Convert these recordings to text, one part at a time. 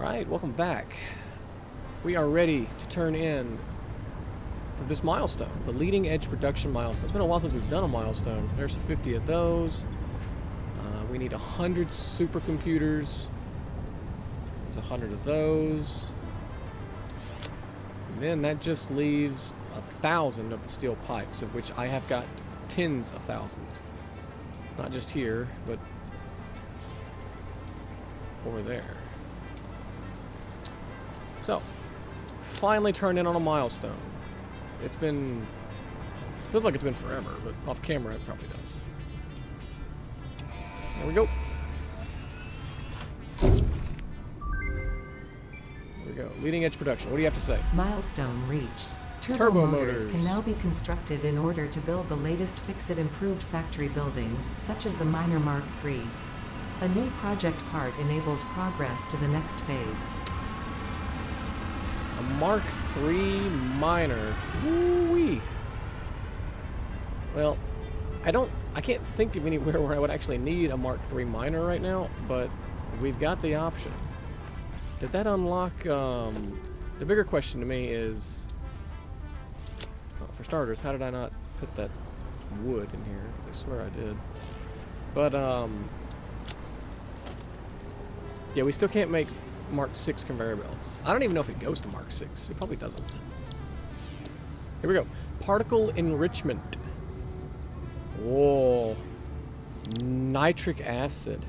Alright, welcome back. We are ready to turn in for this milestone, the leading edge production milestone. It's been a while since we've done a milestone. There's 50 of those. We need 100 supercomputers. There's 100 of those. And then that just leaves 1,000 of the steel pipes, of which I have got tens of thousands. Not just here, but over there. So, finally turned in on a milestone. It's been, feels like it's been forever, but off camera it probably does. There we go. There we go. Leading edge production. What do you have to say? Milestone reached. Turbo Motors motors can now be constructed in order to build the latest fix-it improved factory buildings, such as the Miner Mark III. A new project part enables progress to the next phase. A Mark III miner. Woo-wee. Well, I can't think of anywhere where I would actually need a Mark III miner right now, but we've got the option. Did that unlock, the bigger question to me is, well, for starters, how did I not put that wood in here? I swear I did. But, yeah, we still can't make Mark VI conveyor belts. I don't even know if it goes to Mark VI. It probably doesn't. Here we go. Particle enrichment. Whoa. Nitric acid.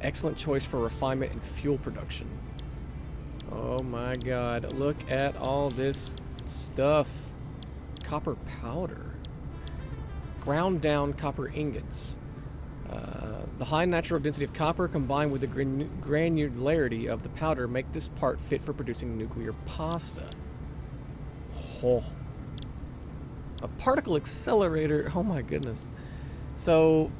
Excellent choice for refinement and fuel production. Oh my god. Look at all this stuff. Copper powder. Ground down copper ingots. The high natural density of copper combined with the granularity of the powder make this part fit for producing nuclear pasta. Oh. A particle accelerator. Oh my goodness. So,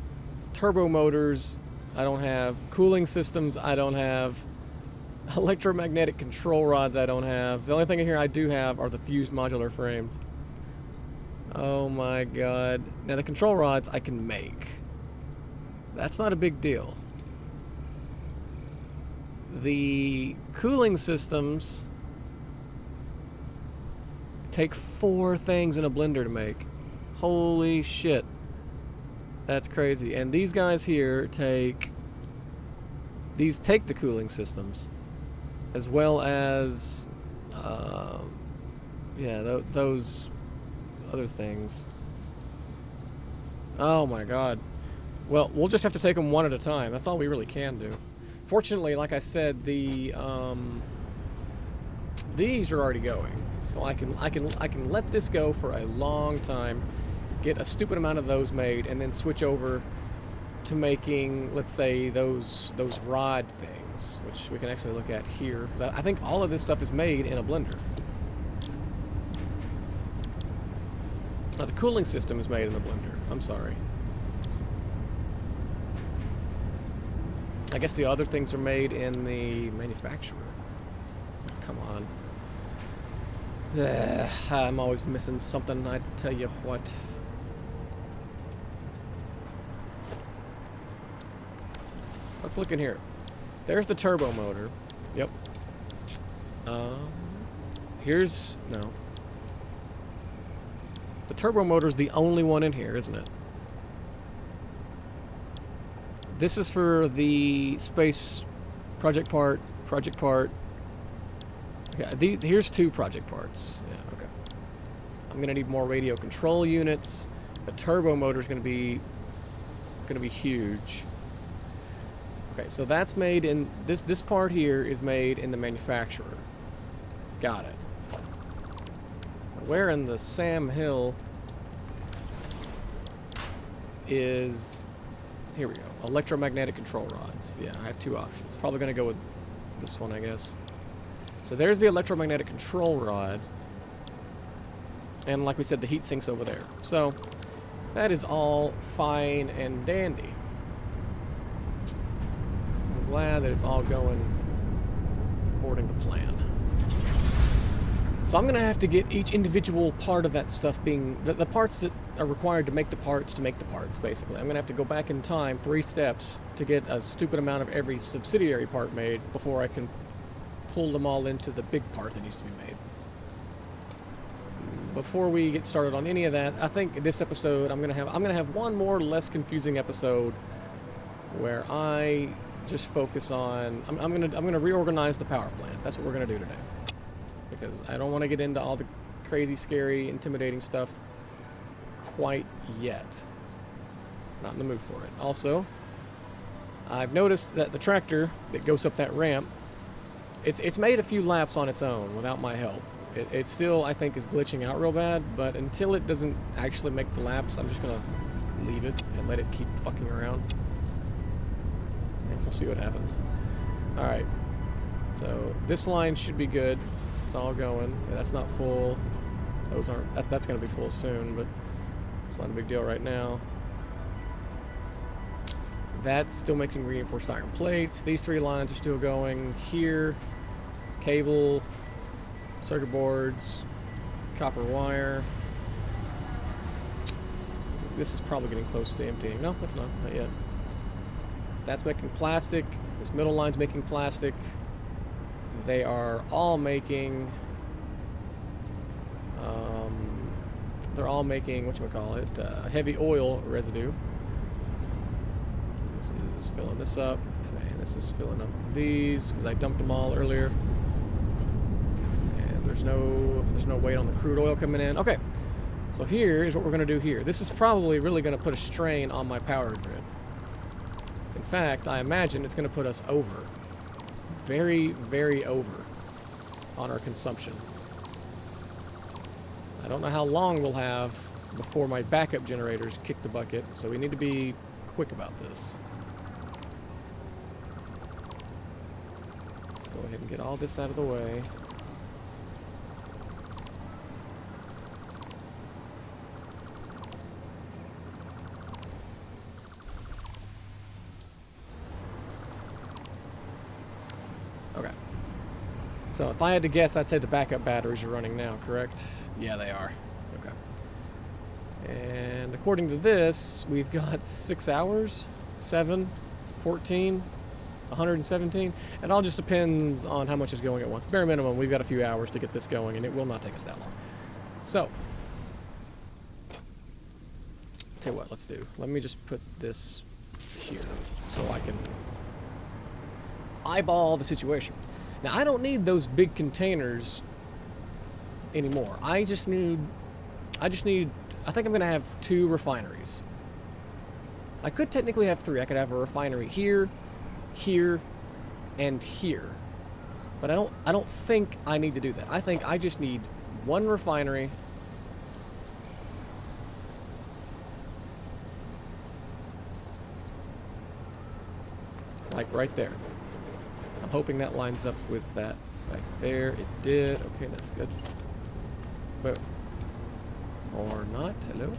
turbo motors, I don't have. Cooling systems, I don't have. Electromagnetic control rods, I don't have. The only thing in here I do have are the fused modular frames. Oh my god. Now the control rods I can make. That's not a big deal. The cooling systems take 4 things in a blender to make. Holy shit. That's crazy. And these guys here take the cooling systems as well as yeah, those other things. Oh my god. Well, we'll just have to take them one at a time. That's all we really can do. Fortunately, like I said, these are already going, so I can let this go for a long time, get a stupid amount of those made, and then switch over to making, let's say, those rod things, which we can actually look at here. Because I think all of this stuff is made in a blender. Now, the cooling system is made in the blender. I'm sorry. I guess the other things are made in the manufacturer. Come on. I'm always missing something, I tell you what. Let's look in here. There's the turbo motor. Yep. Here's... no. The turbo motor's the only one in here, isn't it? This is for the space project part. Okay, here's 2 project parts. Yeah, okay. I'm gonna need more radio control units. The turbo motor's gonna be huge. Okay, so that's made in this part here is made in the manufacturer. Got it. Where in the Sam Hill is... here we go. Electromagnetic control rods. Yeah, I have 2 options. Probably going to go with this one, I guess. So there's the electromagnetic control rod. And like we said, the heat sink's over there. So that is all fine and dandy. I'm glad that it's all going according to plan. So I'm going to have to get each individual part of that stuff being... the parts that are required to make the parts, basically. I'm going to have to go back in time 3 steps to get a stupid amount of every subsidiary part made before I can pulled them all into the big part that needs to be made. Before we get started on any of that, I think this episode I'm gonna have one more less confusing episode where I just focus on I'm gonna reorganize the power plant. That's what we're gonna do today, because I don't want to get into all the crazy, scary, intimidating stuff quite yet. Not in the mood for it. Also, I've noticed that the tractor that goes up that ramp, it's made a few laps on its own without my help. It still, I think, is glitching out real bad, but until it doesn't actually make the laps, I'm just going to leave it and let it keep fucking around. And we'll see what happens. Alright, so this line should be good. It's all going. That's not full. Those aren't. That's going to be full soon, but it's not a big deal right now. That's still making reinforced iron plates. These 3 lines are still going. Here, cable, circuit boards, copper wire. This is probably getting close to emptying. No, it's not yet. That's making plastic. This middle line's making plastic. They are all making they're all making whatchamacallit, heavy oil residue. This is filling this up, and this is filling up these because I dumped them all earlier. And there's no weight on the crude oil coming in. Okay, so here's what we're going to do here. This is probably really going to put a strain on my power grid. In fact, I imagine it's going to put us over. Very, very over on our consumption. I don't know how long we'll have before my backup generators kick the bucket, so we need to be quick about this. Let's go ahead and get all this out of the way. Okay. So if I had to guess, I'd say the backup batteries are running now, correct? Yeah, they are. Okay. And according to this, we've got 6 hours, 7, 14, 117. It all just depends on how much is going at once. Bare minimum, we've got a few hours to get this going, and it will not take us that long. So, tell you what, let's do. Let me just put this here so I can eyeball the situation. Now, I don't need those big containers anymore. I think I'm going to have 2 refineries. I could technically have 3. I could have a refinery here, here, and here. But I don't think I need to do that. I think I just need 1 refinery. Like right there. I'm hoping that lines up with that right there. It did. Okay, that's good. But or not. Hello. There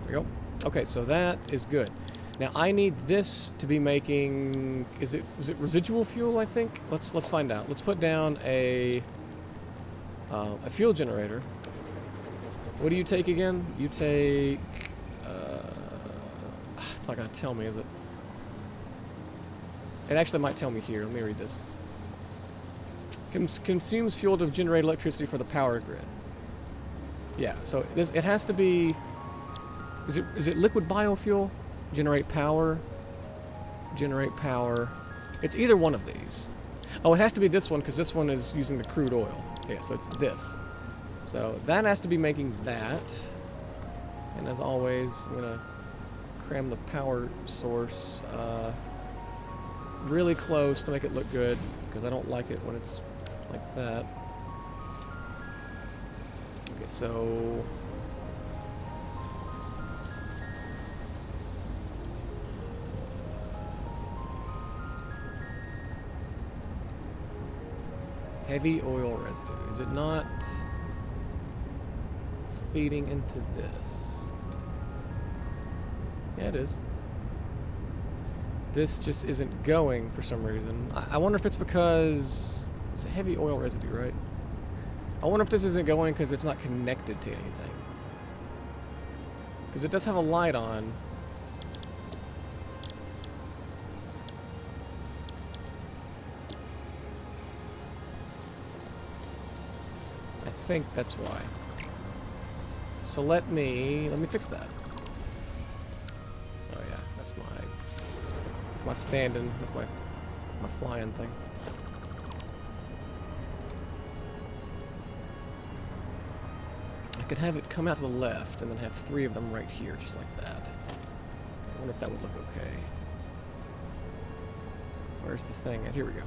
we go. Okay, so that is good. Now I need this to be making. Was it residual fuel? I think. Let's find out. Let's put down a fuel generator. What do you take again? You take. It's not gonna tell me, is it? It actually might tell me here. Let me read this. Consumes fuel to generate electricity for the power grid. Yeah, so it has to be. Is it liquid biofuel? Generate power. Generate power. It's either one of these. Oh, it has to be this one because this one is using the crude oil. Yeah, so it's this. So that has to be making that. And as always, I'm gonna cram the power source really close to make it look good because I don't like it when it's like that. Okay, so heavy oil residue. Is it not feeding into this? Yeah, it is. This just isn't going for some reason. I wonder if it's because it's a heavy oil residue, right? I wonder if this isn't going because it's not connected to anything. Because it does have a light on. think that's why. So let me fix that. Oh yeah, that's my standing, that's my flying thing. I could have it come out to the left and then have 3 of them right here, just like that. I wonder if that would look okay. Where's the thing? Here we go. Okay.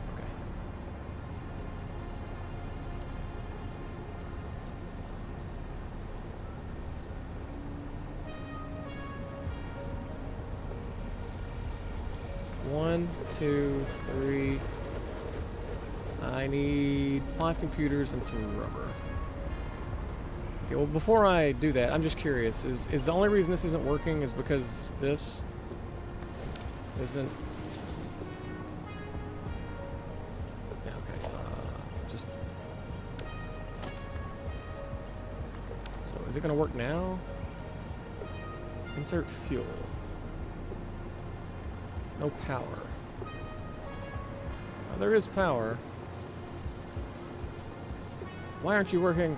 One, 2, 3. I need 5 computers and some rubber. Okay, well, before I do that, I'm just curious. Is the only reason this isn't working is because this isn't... Yeah, okay. Just... So, is it going to work now? Insert fuel. No power. Oh, there is power. Why aren't you working?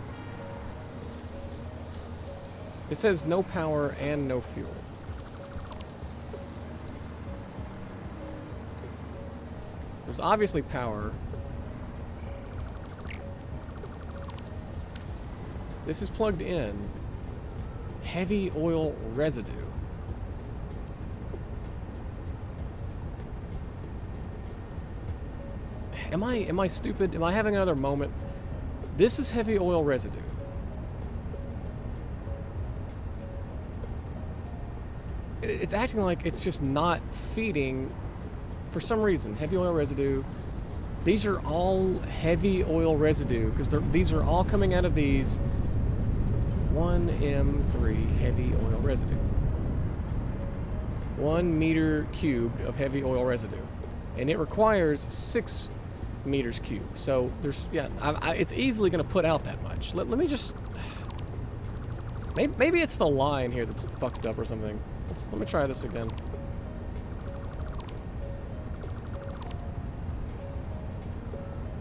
It says no power and no fuel. There's obviously power. This is plugged in. Heavy oil residue. Am I stupid? Am I having another moment? This is heavy oil residue. It's acting like it's just not feeding for some reason. Heavy oil residue. These are all heavy oil residue because these are all coming out of these 1M3 heavy oil residue. 1 meter cubed of heavy oil residue. And it requires 6 meters cubed. So there's, yeah, it's easily going to put out that much. Let me just... Maybe it's the line here that's fucked up or something. Let me try this again.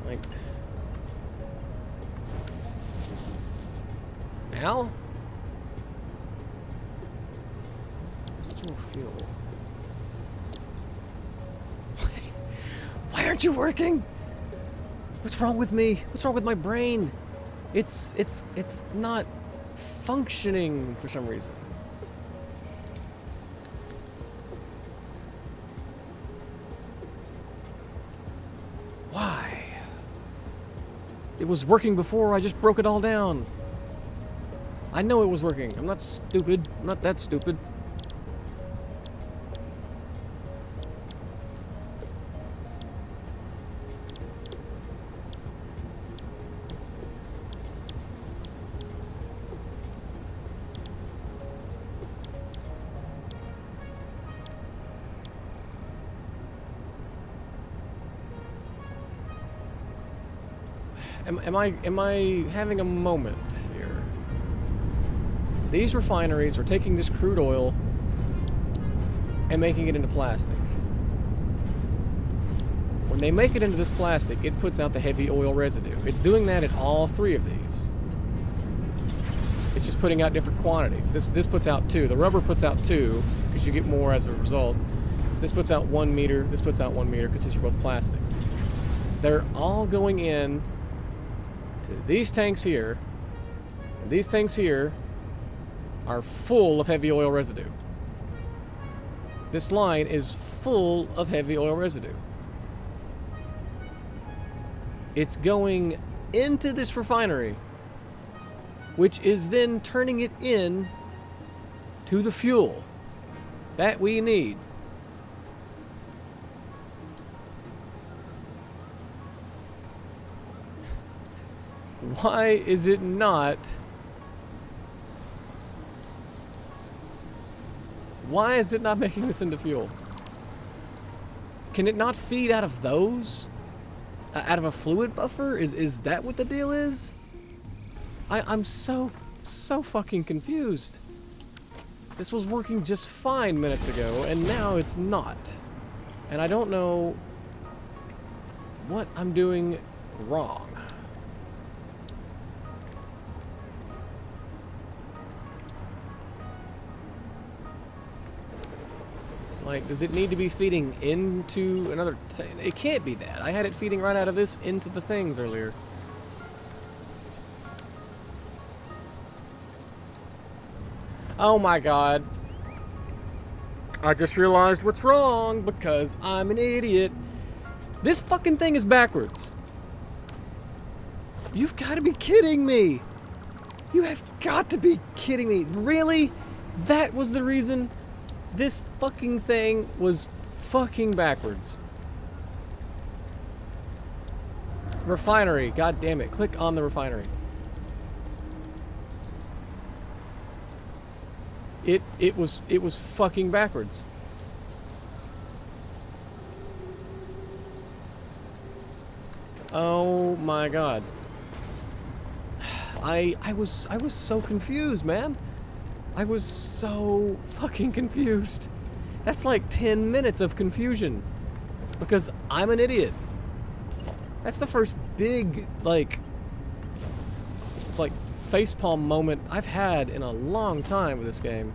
Like... Now? Residual fuel. Why aren't you working? What's wrong with me? What's wrong with my brain? It's not functioning for some reason. Why? It was working before, I just broke it all down. I know it was working. I'm not stupid. I'm not that stupid. Am I having a moment here? These refineries are taking this crude oil and making it into plastic. When they make it into this plastic, it puts out the heavy oil residue. It's doing that at all 3 of these. It's just putting out different quantities. This puts out 2. The rubber puts out 2 because you get more as a result. This puts out 1 meter. This puts out 1 meter because these are both plastic. They're all going in to these tanks here, and these tanks here are full of heavy oil residue. This line is full of heavy oil residue. It's going into this refinery, which is then turning it in to the fuel that we need. Why is it not? Why is it not making this into fuel? Can it not feed out of those? Out of a fluid buffer? Is that what the deal is? I'm so fucking confused. This was working just fine minutes ago, and now it's not. And I don't know what I'm doing wrong. Like, does it need to be feeding into another... It can't be that. I had it feeding right out of this into the things earlier. Oh my god. I just realized what's wrong because I'm an idiot. This fucking thing is backwards. You've got to be kidding me. You have got to be kidding me. Really? That was the reason this fucking thing was fucking backwards. Refinery. God damn it. Click on the refinery. It was fucking backwards. Oh my god. I was so confused, man. I was so fucking confused. That's like 10 minutes of confusion because I'm an idiot. That's the first big like facepalm moment I've had in a long time with this game.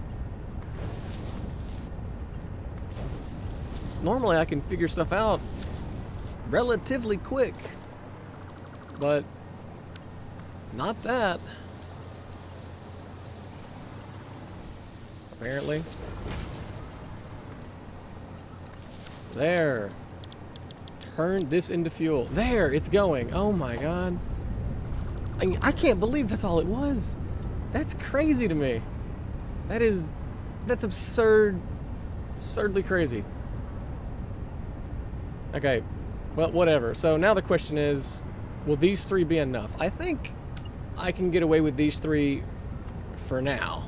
Normally I can figure stuff out relatively quick, but not that. Apparently. There. Turn this into fuel. There, it's going. Oh my god. I can't believe that's all it was. That's crazy to me. That's absurd. Absurdly crazy. Okay, well, whatever. So now the question is, will these three be enough? I think I can get away with these three for now.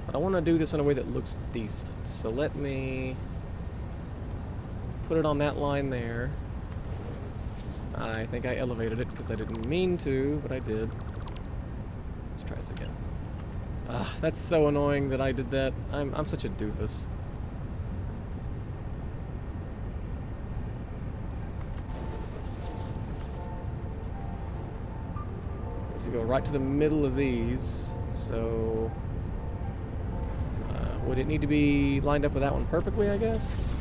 But I want to do this in a way that looks decent. So let me put it on that line there. I think I elevated it because I didn't mean to, but I did. Let's try this again. Ugh, that's so annoying that I did that. I'm such a doofus. Let's go right to the middle of these. So would it need to be lined up with that one perfectly, I guess?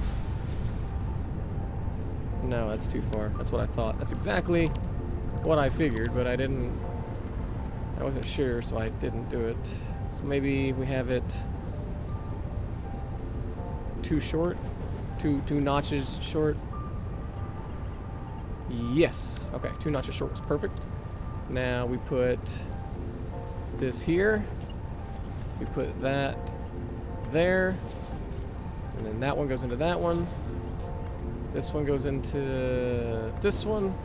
No, that's too far. That's what I thought. That's exactly what I figured, but I wasn't sure, so I didn't do it. So maybe we have it too short? Two notches short? Yes. Okay, 2 notches short was perfect. Now we put this here. We put that there. And then that one goes into that one. This one goes into this one.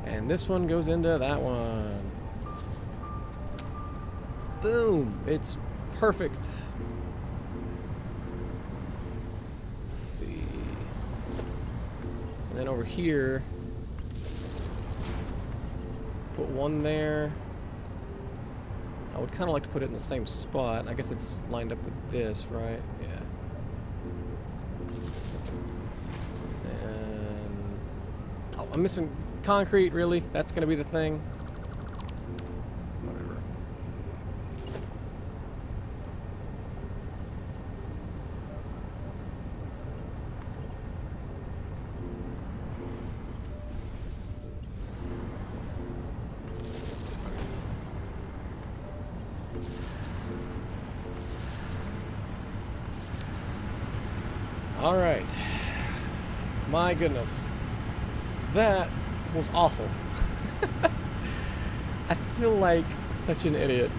And this one goes into that one. Boom! It's perfect. Let's see. And then over here, put one there. I would kind of like to put it in the same spot. I guess it's lined up with this, right? Yeah. And oh, I'm missing concrete, really? That's gonna be the thing? Whatever. All right. My goodness. That was awful. I feel like such an idiot.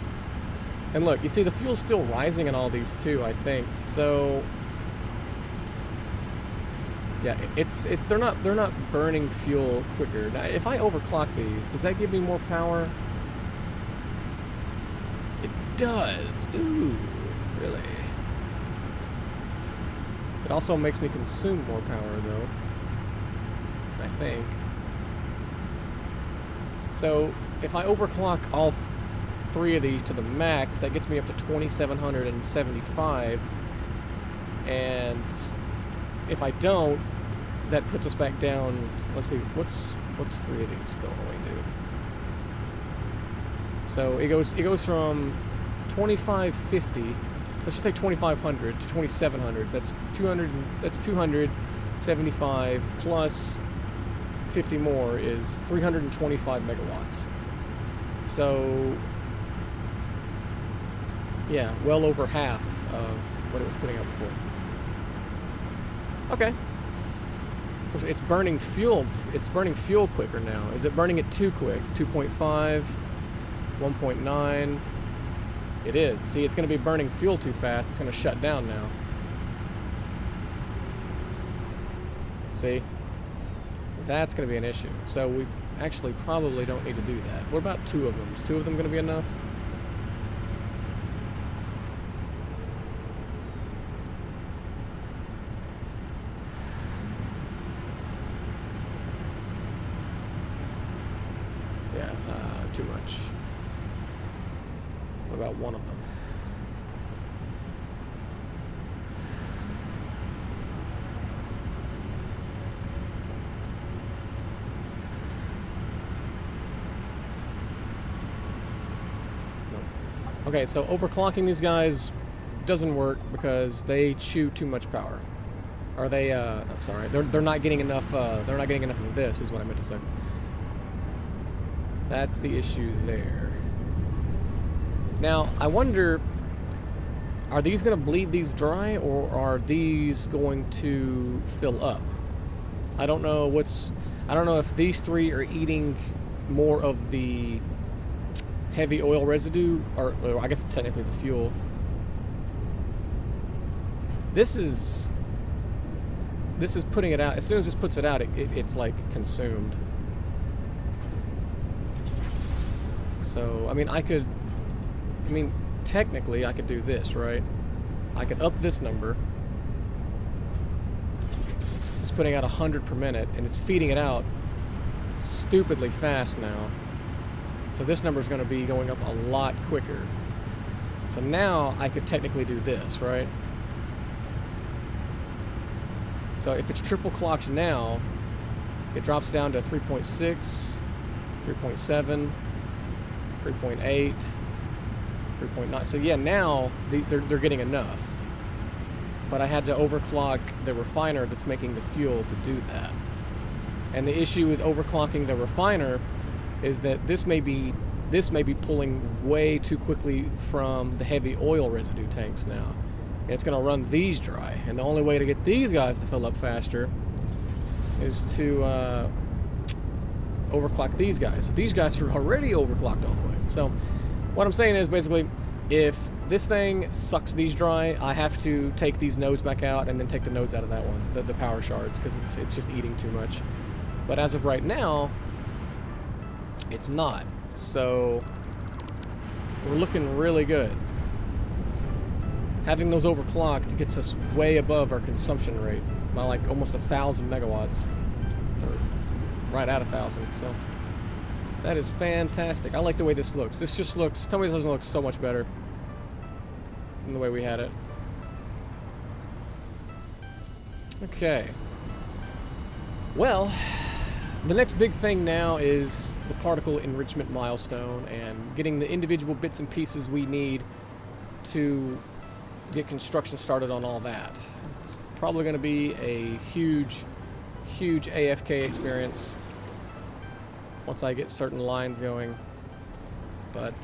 And look, you see the fuel's still rising in all these too, I think. So yeah, they're not burning fuel quicker. Now, if I overclock these, does that give me more power? It does. Ooh, really? It also makes me consume more power, though. I think. So, if I overclock all 3 of these to the max, that gets me up to 2,775. And if I don't, that puts us back down. Let's see, what's 3 of these going to do? So it goes from 2550. Let's just say 2500 to 2700. That's 200. That's 275 plus 50 more is 325 megawatts. So yeah, well over half of what it was putting out before. Okay. It's burning fuel. It's burning fuel quicker now. Is it burning it too quick? 2.5, 1.9. It is. See, it's going to be burning fuel too fast. It's going to shut down now. See? That's going to be an issue. So we actually probably don't need to do that. What about 2 of them? Is 2 of them going to be enough? Yeah, too much. What about 1 of them? Okay, so overclocking these guys doesn't work because they chew too much power. Are they? I'm sorry, they're not getting enough. They're not getting enough of this, is what I meant to say. That's the issue there. Now, I wonder, are these going to bleed these dry, or are these going to fill up? I don't know what's. I don't know if these 3 are eating more of the heavy oil residue, or I guess it's technically the fuel. This is putting it out. As soon as this puts it out, it's like consumed. So, I mean, technically I could do this, right? I could up this number. It's putting out 100 per minute, and it's feeding it out stupidly fast now. So this number is going to be going up a lot quicker. So now I could technically do this, right? So if it's triple clocked now, it drops down to 3.6, 3.7, 3.8, 3.9. So yeah, now they're getting enough. But I had to overclock the refiner that's making the fuel to do that. And the issue with overclocking the refiner is that this may be pulling way too quickly from the heavy oil residue tanks now. And it's going to run these dry. And the only way to get these guys to fill up faster is to overclock these guys. So these guys are already overclocked all the way. So what I'm saying is basically, if this thing sucks these dry, I have to take these nodes back out and then take the nodes out of that one, the power shards, because it's just eating too much. But as of right now, it's not. So we're looking really good. Having those overclocked gets us way above our consumption rate by like almost 1,000 megawatts, or right at 1,000. So that is fantastic. I like the way this looks. This just looks. Tell me this doesn't look so much better than the way we had it. Okay. Well, the next big thing now is the particle enrichment milestone and getting the individual bits and pieces we need to get construction started on all that. It's probably going to be a huge, huge AFK experience once I get certain lines going. But,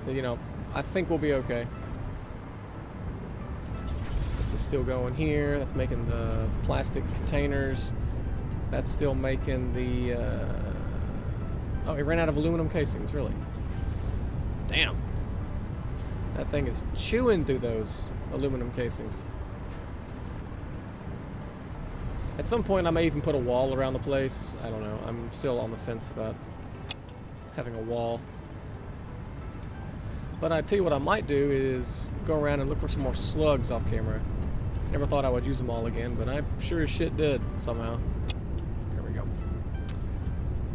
you know, I think we'll be okay. This is still going here. That's making the plastic containers. That's still making the, oh, it ran out of aluminum casings, really. Damn. That thing is chewing through those aluminum casings. At some point, I may even put a wall around the place. I don't know. I'm still on the fence about having a wall. But I tell you what I might do is go around and look for some more slugs off camera. Never thought I would use them all again, but I sure as shit did somehow. There we go.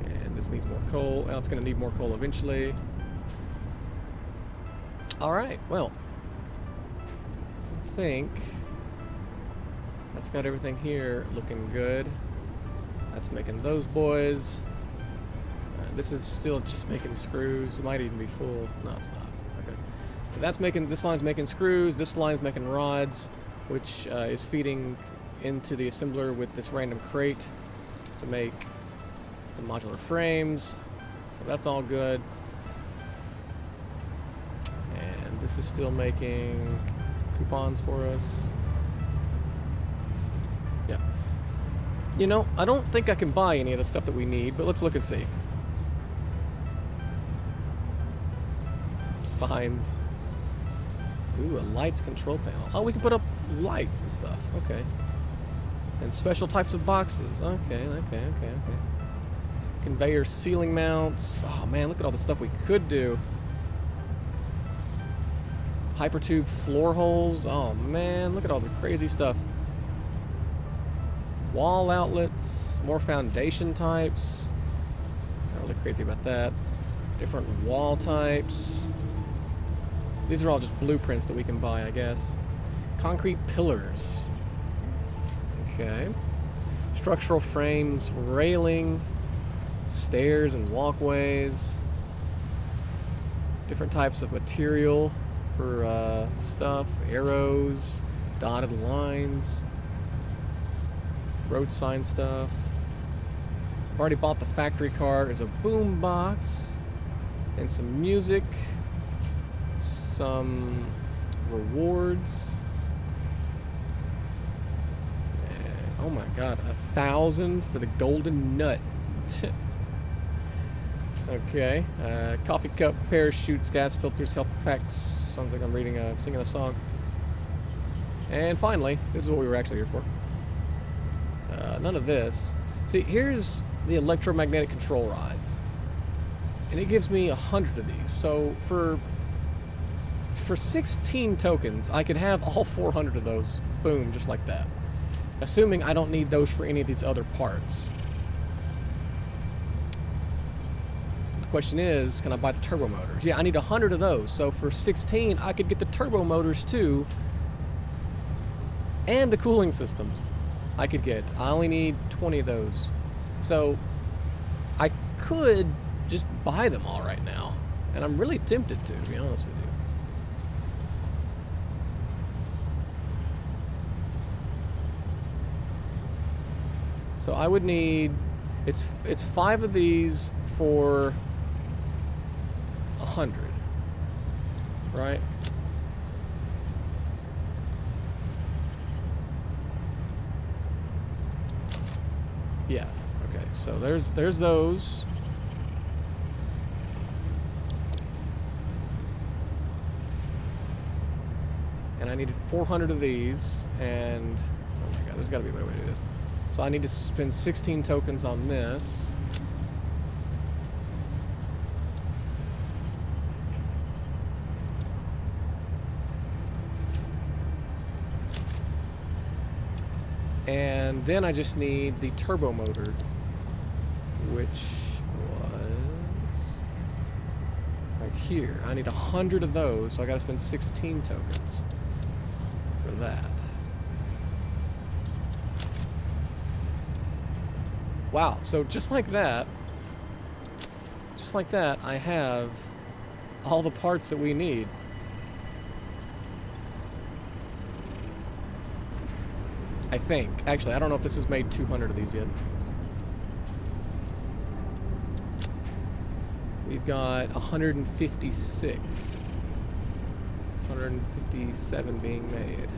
And this needs more coal. Well, it's going to need more coal eventually. Alright, well, I think that's got everything here looking good. That's making those boys. This is still just making screws. It might even be full. No, it's not. Okay. So that's making, this line's making screws, this line's making rods, which is feeding into the assembler with this random crate to make the modular frames. So that's all good. And this is still making coupons for us. Yeah. You know, I don't think I can buy any of the stuff that we need, but let's look and see. Signs. Ooh, a lights control panel. Oh, we can put up lights and stuff. Okay. And special types of boxes. Okay. Conveyor ceiling mounts. Oh man, look at all the stuff we could do. Hypertube floor holes. Oh man, look at all the crazy stuff. Wall outlets. More foundation types. Not really crazy about that. Different wall types. These are all just blueprints that we can buy, I guess. Concrete pillars. Okay. Structural frames, railing, stairs and walkways. Different types of material for stuff. Arrows, dotted lines, road sign stuff. I've already bought the factory car. There's a boom box and some music. Some rewards. And, oh my god, 1,000 for the golden nut. Okay. Coffee cup, parachutes, gas filters, health packs. Sounds like I'm singing a song. And finally, this is what we were actually here for. None of this. See, here's the electromagnetic control rods. And it gives me 100 of these. So for 16 tokens, I could have all 400 of those. Boom, just like that. Assuming I don't need those for any of these other parts. The question is, can I buy the turbo motors? Yeah, I need 100 of those. So for 16, I could get the turbo motors too. And the cooling systems I could get. I only need 20 of those. So I could just buy them all right now. And I'm really tempted to be honest with you. So I would need, it's 5 of these for 100, right? Yeah. Okay. So there's those. And I needed 400 of these, and oh my god, there's got to be a better way to do this. So I need to spend 16 tokens on this. And then I just need the turbo motor, which was right here. I need 100 of those, so I gotta spend 16 tokens for that. Wow, so just like that, I have all the parts that we need. I think. Actually, I don't know if this has made 200 of these yet. We've got 156. 157 being made.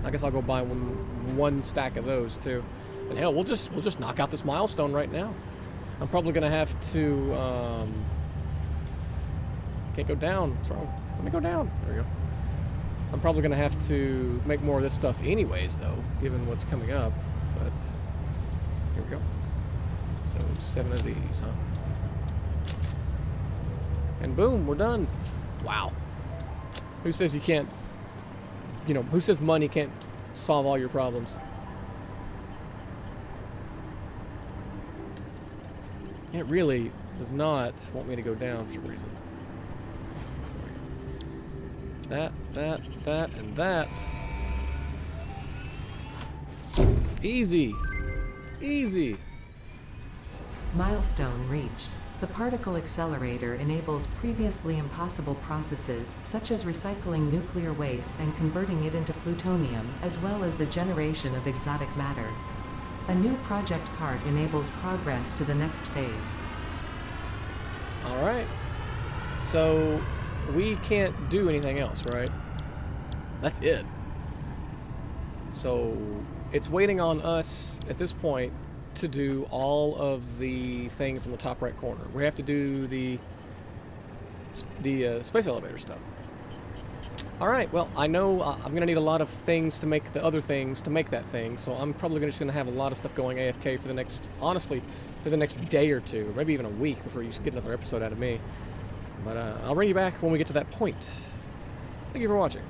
I guess I'll go buy one stack of those too. And hell, we'll just knock out this milestone right now. I'm probably gonna have to can't go down. What's wrong? Let me go down. There we go. I'm probably gonna have to make more of this stuff anyways, though, given what's coming up. But here we go. So 7 of these, huh? And boom, we're done. Wow. Who says you can't? You know, who says money can't solve all your problems? It really does not want me to go down for some reason. That, and that. Easy. Easy. Milestone reached. The particle accelerator enables previously impossible processes, such as recycling nuclear waste and converting it into plutonium, as well as the generation of exotic matter. A new project part enables progress to the next phase. Alright. So, we can't do anything else, right? That's it. So, it's waiting on us, at this point, to do all of the things in the top right corner. We have to do the space elevator stuff. Alright, well, I know I'm going to need a lot of things to make the other things to make that thing, so I'm probably just going to have a lot of stuff going AFK for the next, honestly, for the next day or two, or maybe even a week before you get another episode out of me. But I'll bring you back when we get to that point. Thank you for watching.